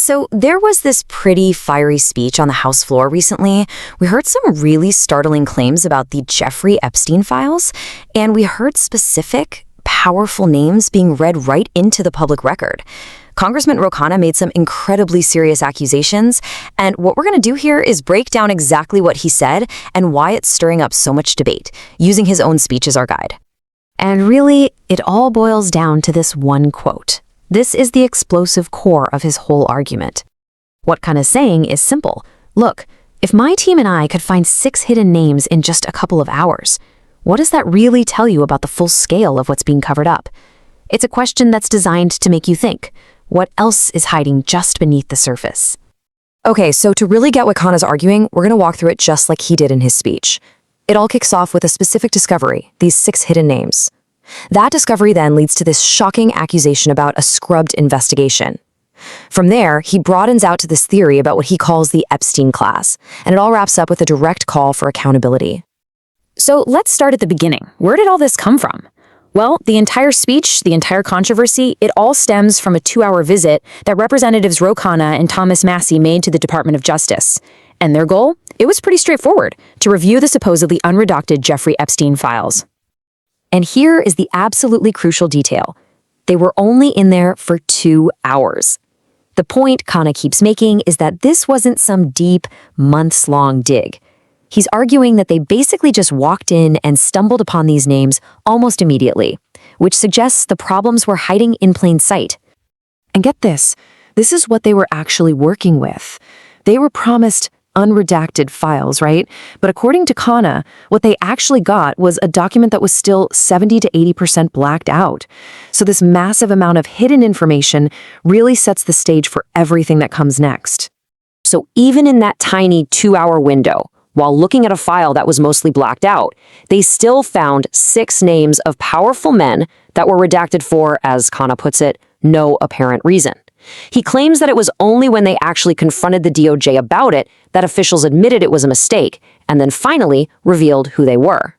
So there was this pretty fiery speech on the House floor recently. We heard some really startling claims about the Jeffrey Epstein files, and we heard specific, powerful names being read right into the public record. Congressman Ro Khanna made some incredibly serious accusations, and what we're going to do here is break down exactly what he said and why it's stirring up so much debate, using his own speech as our guide. And really, it all boils down to this one quote. This is the explosive core of his whole argument. What Khanna's saying is simple. Look, if my team and I could find 6 hidden names in just a couple of hours, what does that really tell you about the full scale of what's being covered up? It's a question that's designed to make you think. What else is hiding just beneath the surface? Okay, so to really get what Khanna's arguing, we're going to walk through it just like he did in his speech. It all kicks off with a specific discovery, these 6 hidden names. That discovery then leads to this shocking accusation about a scrubbed investigation. From there, he broadens out to this theory about what he calls the Epstein class, and it all wraps up with a direct call for accountability. So let's start at the beginning. Where did all this come from? Well, the entire speech, the entire controversy, it all stems from a 2-hour visit that Representatives Ro Khanna and Thomas Massie made to the Department of Justice. And their goal? It was pretty straightforward, to review the supposedly unredacted Jeffrey Epstein files. And here is the absolutely crucial detail. They were only in there for 2 hours. The point Khanna keeps making is that this wasn't some deep, months-long dig. He's arguing that they basically just walked in and stumbled upon these names almost immediately, which suggests the problems were hiding in plain sight. And get this is what they were actually working with. They were promised unredacted files, right? But according to Khanna, what they actually got was a document that was still 70 to 80% blacked out. So this massive amount of hidden information really sets the stage for everything that comes next. So even in that tiny 2-hour window, while looking at a file that was mostly blacked out, they still found 6 names of powerful men that were redacted for, as Khanna puts it, no apparent reason. He claims that it was only when they actually confronted the DOJ about it that officials admitted it was a mistake, and then finally revealed who they were.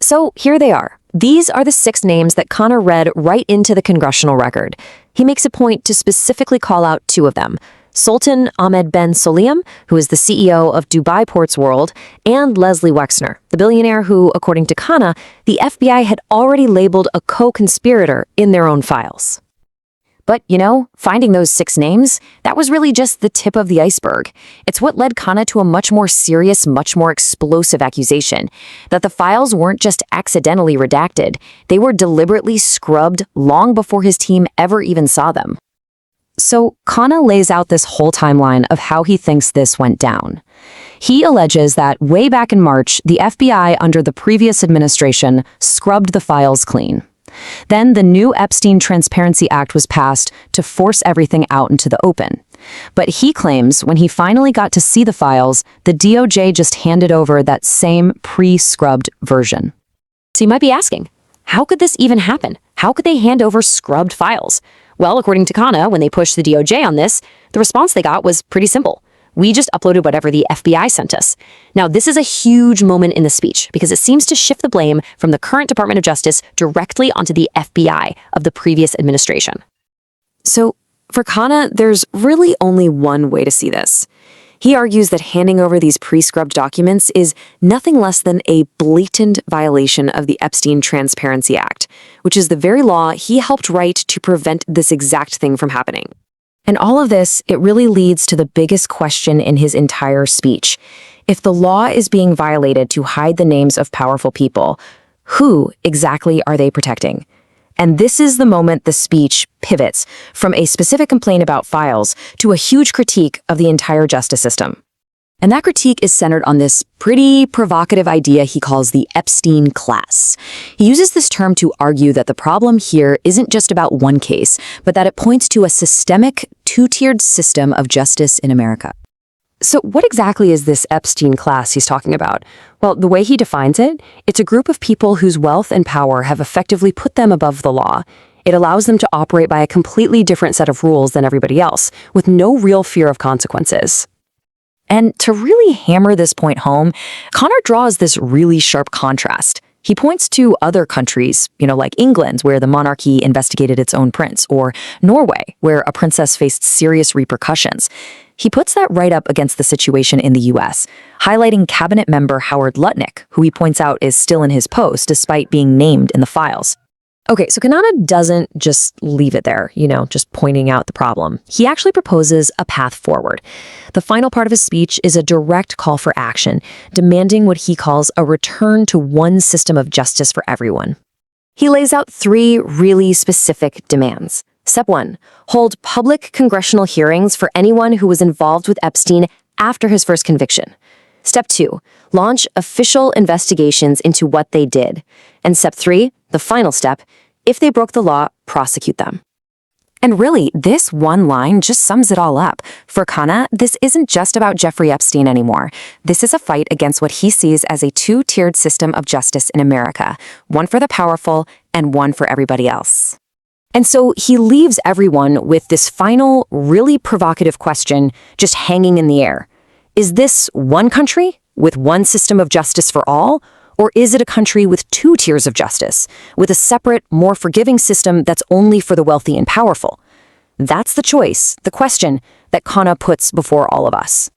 So here they are. These are the 6 names that Khanna read right into the congressional record. He makes a point to specifically call out 2 of them: Sultan Ahmed bin Sulayem, who is the CEO of Dubai Ports World, and Leslie Wexner, the billionaire who, according to Khanna, the FBI had already labeled a co-conspirator in their own files. But, finding those 6 names, that was really just the tip of the iceberg. It's what led Khanna to a much more serious, much more explosive accusation, that the files weren't just accidentally redacted, they were deliberately scrubbed long before his team ever even saw them. So Khanna lays out this whole timeline of how he thinks this went down. He alleges that way back in March, the FBI under the previous administration scrubbed the files clean. Then the new Epstein Transparency Act was passed to force everything out into the open. But he claims when he finally got to see the files, the DOJ just handed over that same pre-scrubbed version. So you might be asking, how could this even happen? How could they hand over scrubbed files? Well, according to Khanna, when they pushed the DOJ on this, the response they got was pretty simple. We just uploaded whatever the FBI sent us. Now, this is a huge moment in the speech because it seems to shift the blame from the current Department of Justice directly onto the FBI of the previous administration. So, for Khanna, there's really only one way to see this. He argues that handing over these pre-scrubbed documents is nothing less than a blatant violation of the Epstein Transparency Act, which is the very law he helped write to prevent this exact thing from happening. And all of this, it really leads to the biggest question in his entire speech. If the law is being violated to hide the names of powerful people, who exactly are they protecting? And this is the moment the speech pivots from a specific complaint about files to a huge critique of the entire justice system. And that critique is centered on this pretty provocative idea he calls the Epstein class. He uses this term to argue that the problem here isn't just about one case, but that it points to a systemic, 2-tiered system of justice in America. So what exactly is this Epstein class he's talking about? Well, the way he defines it, it's a group of people whose wealth and power have effectively put them above the law. It allows them to operate by a completely different set of rules than everybody else, with no real fear of consequences. And to really hammer this point home, Khanna draws this really sharp contrast. He points to other countries, like England, where the monarchy investigated its own prince, or Norway, where a princess faced serious repercussions. He puts that right up against the situation in the US, highlighting cabinet member Howard Lutnick, who he points out is still in his post despite being named in the files. Okay, so Khanna doesn't just leave it there, just pointing out the problem. He actually proposes a path forward. The final part of his speech is a direct call for action, demanding what he calls a return to one system of justice for everyone. He lays out 3 really specific demands. Step 1, hold public congressional hearings for anyone who was involved with Epstein after his first conviction. Step 2, launch official investigations into what they did. And step 3, the final step, if they broke the law, prosecute them. And really, this one line just sums it all up. For Khanna, this isn't just about Jeffrey Epstein anymore. This is a fight against what he sees as a 2-tiered system of justice in America, one for the powerful and one for everybody else. And so he leaves everyone with this final, really provocative question just hanging in the air. Is this one country with one system of justice for all? Or is it a country with 2 tiers of justice, with a separate, more forgiving system that's only for the wealthy and powerful? That's the choice, the question that Khanna puts before all of us.